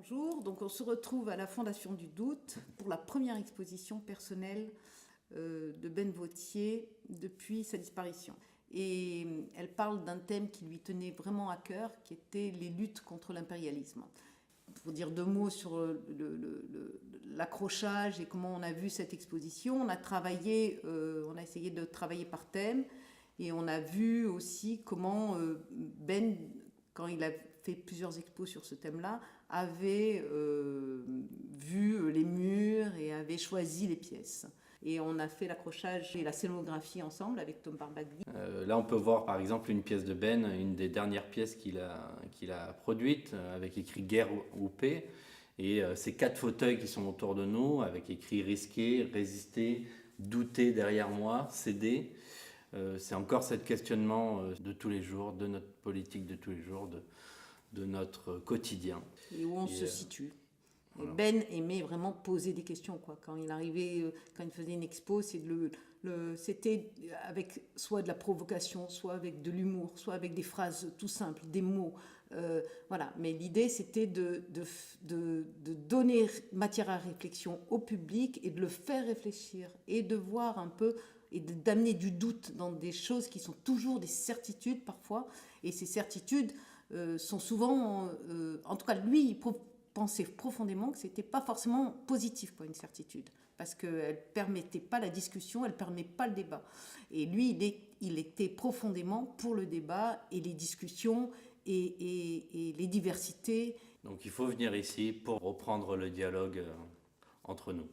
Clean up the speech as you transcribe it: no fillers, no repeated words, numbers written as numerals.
Bonjour, donc on se retrouve à la Fondation du Doute pour la première exposition personnelle de Ben Vauthier depuis sa disparition. Et elle parle d'un thème qui lui tenait vraiment à cœur, qui était les luttes contre l'impérialisme. Pour dire deux mots sur l'accrochage et comment on a vu cette exposition, on a essayé de travailler par thème et on a vu aussi comment Ben, quand il a fait plusieurs expos sur ce thème-là, avait vu les murs et avait choisi les pièces. Et on a fait l'accrochage et la scénographie ensemble avec Tom Barbagli. Là, on peut voir par exemple une pièce de Ben, une des dernières pièces qu'il a produites, avec écrit Guerre ou paix. Et ces 4 fauteuils qui sont autour de nous, avec écrit risquer, résister, douter derrière moi, céder. C'est encore ce questionnement de tous les jours, de notre politique de tous les jours, de notre quotidien. Et où on se situe. Voilà. Ben aimait vraiment poser des questions, quoi. Quand il arrivait, quand il faisait une expo, c'était avec soit de la provocation, soit avec de l'humour, soit avec des phrases tout simples, des mots. Voilà. Mais l'idée, c'était de donner matière à réflexion au public et de le faire réfléchir et de voir un peu et d'amener du doute dans des choses qui sont toujours des certitudes parfois. Et ces certitudes sont souvent, en tout cas, lui, il pensait profondément que c'était pas forcément positif, quoi, une certitude, parce qu'elle permettait pas la discussion, elle permet pas le débat. Et lui, il était profondément pour le débat et les discussions et les diversités. Donc il faut venir ici pour reprendre le dialogue entre nous.